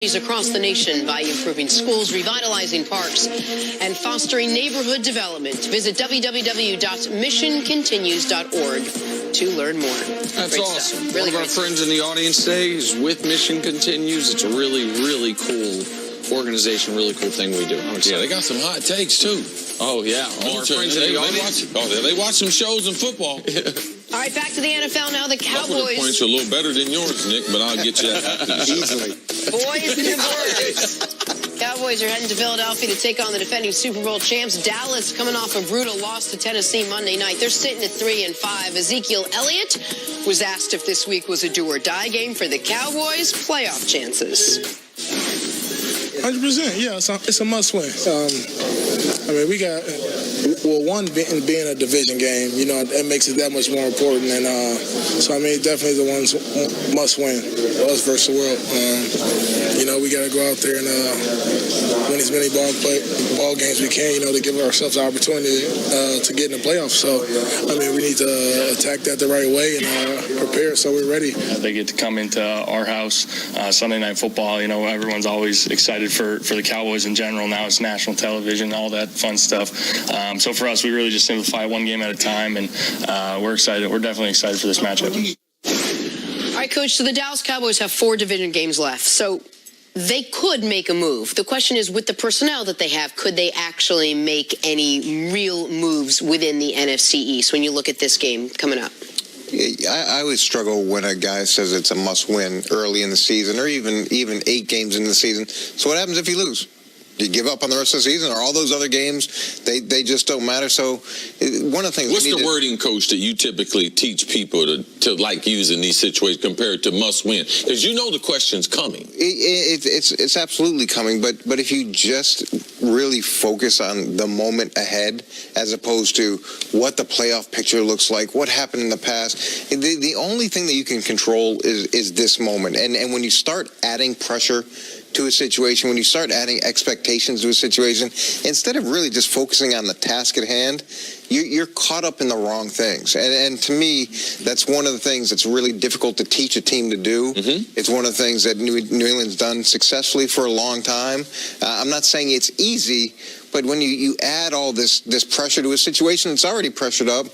Across the nation by improving schools, revitalizing parks, and fostering neighborhood development. Visit www.missioncontinues.org to learn more. That's great awesome. Stuff. Really One of our friends in the audience today is with Mission Continues. It's a really, really cool organization, really cool thing we do. Yeah, they got some hot takes, too. Oh, yeah. All our friends in the audience. They watch some shows in football. All right, back to the NFL now. The Cowboys. Points are a little better than yours, Nick, but I'll get you that after the show. Easily. Boys and boys. Cowboys are heading to Philadelphia to take on the defending Super Bowl champs. Dallas coming off a brutal loss to Tennessee Monday night. They're sitting at 3-5. Ezekiel Elliott was asked if this week was a do-or-die game for the Cowboys' playoff chances. 100%, yeah, it's a must-win. I mean, we got, one being a division game, you know, it makes it that much more important. And so, I mean, definitely the ones must-win, us versus the world. You know, we got to go out there and win as many ball games we can, you know, to give ourselves the opportunity to get in the playoffs. So, I mean, we need to attack that the right way and prepare so we're ready. They get to come into our house Sunday Night Football. You know, everyone's always excited for the Cowboys in general. Now it's national television, all that fun stuff. So for us, we really just simplify one game at a time, and we're excited. We're definitely excited for this matchup. All right, Coach, so the Dallas Cowboys have 4 division games left. So they could make a move. The question is, with the personnel that they have, could they actually make any real moves within the NFC East when you look at this game coming up? I always struggle when a guy says it's a must-win early in the season, or even 8 games in the season. So what happens if you lose? Do you give up on the rest of the season, or all those other games, they just don't matter? So one of the things... What's the wording, Coach, that you typically teach people to like use in these situations compared to must-win? Because you know the question's coming. It's absolutely coming, but if you just really focus on the moment ahead as opposed to what the playoff picture looks like, what happened in the past, the only thing that you can control is this moment. And when you start adding pressure to a situation, when you start adding expectations to a situation, instead of really just focusing on the task at hand, you're caught up in the wrong things. And to me, that's one of the things that's really difficult to teach a team to do. Mm-hmm. It's one of the things that New England's done successfully for a long time. I'm not saying it's easy, but when you add all this pressure to a situation that's already pressured up,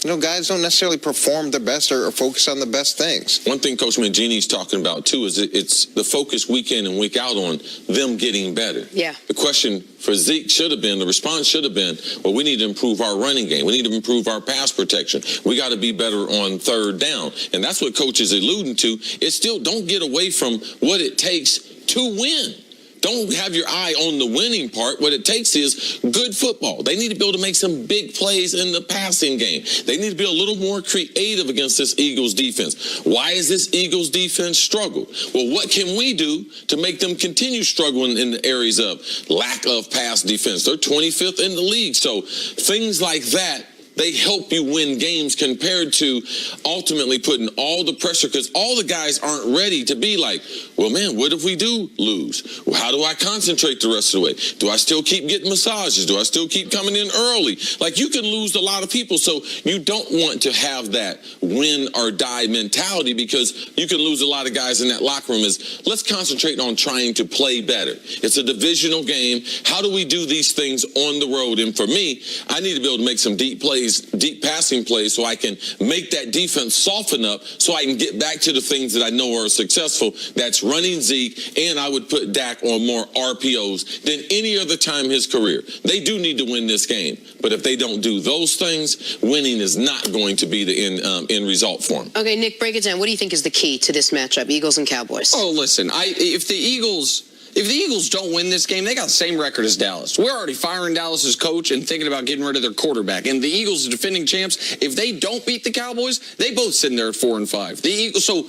you know, guys don't necessarily perform their best or focus on the best things. One thing Coach Mangini's talking about, too, is it's the focus week in and week out on them getting better. Yeah. The question for Zeke should have been, the response should have been, well, we need to improve our running game. We need to improve our pass protection. We got to be better on third down. And that's what Coach is alluding to. It's still, don't get away from what it takes to win. Don't have your eye on the winning part. What it takes is good football. They need to be able to make some big plays in the passing game. They need to be a little more creative against this Eagles defense. Why is this Eagles defense struggle? Well, what can we do to make them continue struggling in the areas of lack of pass defense? They're 25th in the league. So things like that, they help you win games compared to ultimately putting all the pressure, because all the guys aren't ready to be like, well, man, what if we do lose? Well, how do I concentrate the rest of the way? Do I still keep getting massages? Do I still keep coming in early? Like, you can lose a lot of people, so you don't want to have that win or die mentality, because you can lose a lot of guys in that locker room. Is let's concentrate on trying to play better. It's a divisional game. How do we do these things on the road? And for me, I need to be able to make some deep plays, deep passing plays, so I can make that defense soften up, so I can get back to the things that I know are successful. That's running Zeke, and I would put Dak on more RPOs than any other time in his career. They do need to win this game, but if they don't do those things, winning is not going to be the end result for them. Okay, Nick, break it down. What do you think is the key to this matchup, Eagles and Cowboys? Oh, listen, if the Eagles don't win this game, they got the same record as Dallas. We're already firing Dallas's coach and thinking about getting rid of their quarterback. And the Eagles, the defending champs, if they don't beat the Cowboys, they both sitting there at 4-5. The Eagles. So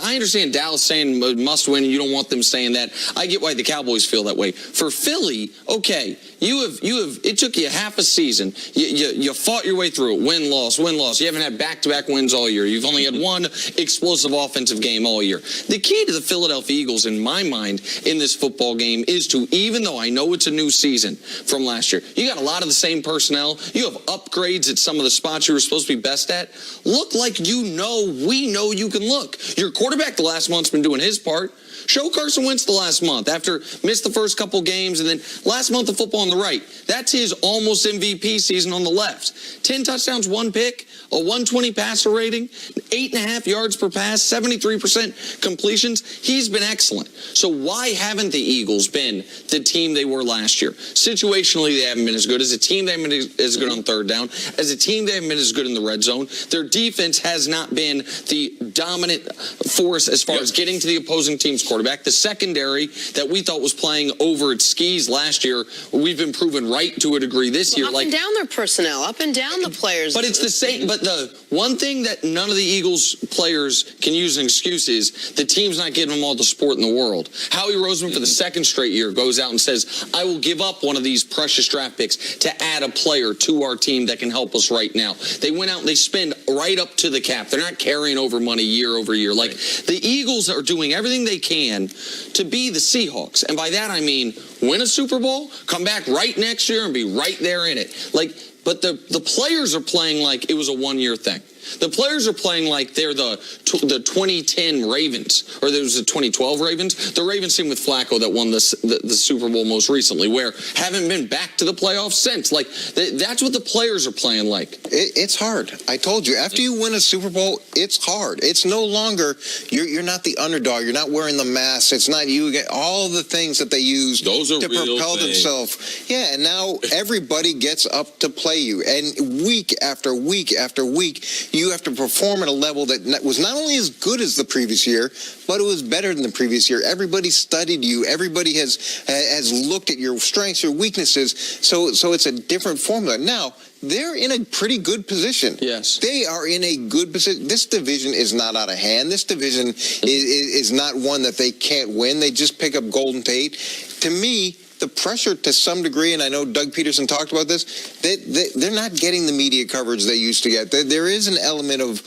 I understand Dallas saying must win, and you don't want them saying that. I get why the Cowboys feel that way. For Philly, okay, you have. It took you half a season. You fought your way through it. Win, loss, win, loss. You haven't had back-to-back wins all year. You've only had one explosive offensive game all year. The key to the Philadelphia Eagles, in my mind, in this football game is to, even though I know it's a new season from last year, you got a lot of the same personnel, you have upgrades at some of the spots you were supposed to be best at, look like we know you can look. Your quarterback the last month's been doing his part. Show Carson Wentz the last month after missed the first couple games, and then last month of football on the right. That's his almost MVP season on the left. 10 touchdowns, 1 pick, a 120 passer rating, 8.5 yards per pass, 73% completions. He's been excellent. So why haven't the Eagles been the team they were last year? Situationally, they haven't been as good. As a team, they haven't been as good on third down. As a team, they haven't been as good in the red zone. Their defense has not been the dominant force as far as getting to the opposing team's quarterback. The secondary that we thought was playing over its skis last year, we've been proven right to a degree this year. Up and down their personnel, up and down the players. But it's the same. But the one thing that none of the Eagles players can use an excuse is the team's not giving them all the support in the world. Howie Roseman, for the second straight year, goes out and says, I will give up one of these precious draft picks to add a player to our team that can help us right now. They went out and they spend right up to the cap. They're not carrying over money year over year. Like, the Eagles are doing everything they can to be the Seahawks. And by that, I mean, win a Super Bowl, come back right next year and be right there in it. Like, but the players are playing like it was a one-year thing. The players are playing like they're the 2010 Ravens, or there was the 2012 Ravens. The Ravens team with Flacco that won the Super Bowl most recently, where haven't been back to the playoffs since. Like, that's what the players are playing like. It's hard. I told you, after you win a Super Bowl, it's hard. It's no longer, you're not the underdog. You're not wearing the mask. It's not you. All the things that they use to propel themselves. Yeah, and now everybody gets up to play you. And week after week after week, you have to perform at a level that was not only as good as the previous year, but it was better than the previous year. Everybody studied you. Everybody has looked at your strengths, your weaknesses. So it's a different formula. Now, they're in a pretty good position. Yes. They are in a good position. This division is not out of hand. This division is not one that they can't win. They just pick up Golden Tate. To me, the pressure to some degree, and I know Doug Peterson talked about this, they're not getting the media coverage they used to get. There is an element of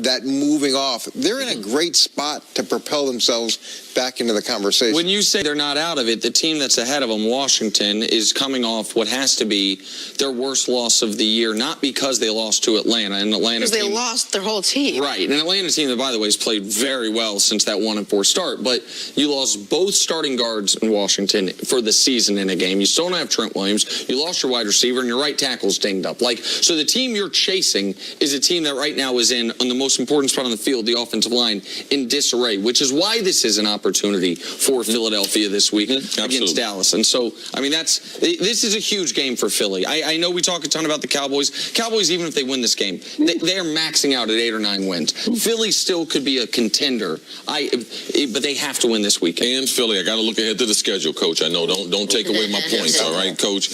that moving off. They're in a great spot to propel themselves back into the conversation. When you say they're not out of it, the team that's ahead of them, Washington, is coming off what has to be their worst loss of the year, not because they lost to Atlanta. And Atlanta because they lost their whole team. Right. An Atlanta team that, by the way, has played very well since that 1-4 start. But you lost both starting guards in Washington for the season in a game. You still don't have Trent Williams. You lost your wide receiver, and your right tackle's dinged up. Like, so the team you're chasing is a team that right now is on the most important spot on the field, the offensive line, in disarray, which is why this is an opportunity for Philadelphia this week against Dallas. And so, I mean, this is a huge game for Philly. I know we talk a ton about the Cowboys. Cowboys, even if they win this game, they're maxing out at 8 or 9 wins. Philly still could be a contender, but they have to win this weekend. And Philly, I got to look ahead to the schedule, Coach. I know, don't take away my points, all right, Coach?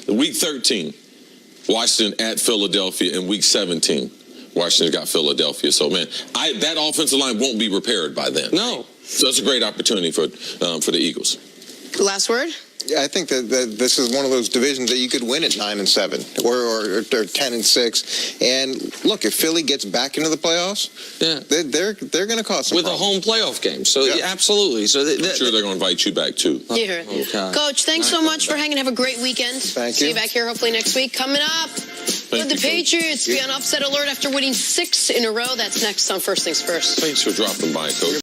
Week 13, Washington at Philadelphia, in Week 17. Washington's got Philadelphia. So, man, that offensive line won't be repaired by then. No. So it's a great opportunity for the Eagles. Last word? Yeah, I think that this is one of those divisions that you could win at 9-7 or 10-6. And look, if Philly gets back into the playoffs, they're going to cause some problems. A home playoff game. So absolutely. So I'm sure they're going to invite you back too. Yeah. Okay. Coach, thanks so much for hanging. Have a great weekend. Thank you. See you back here hopefully next week. Coming up, would the Patriots be on upset alert after winning 6 in a row? That's next on First Things First. Thanks for dropping by, Coach.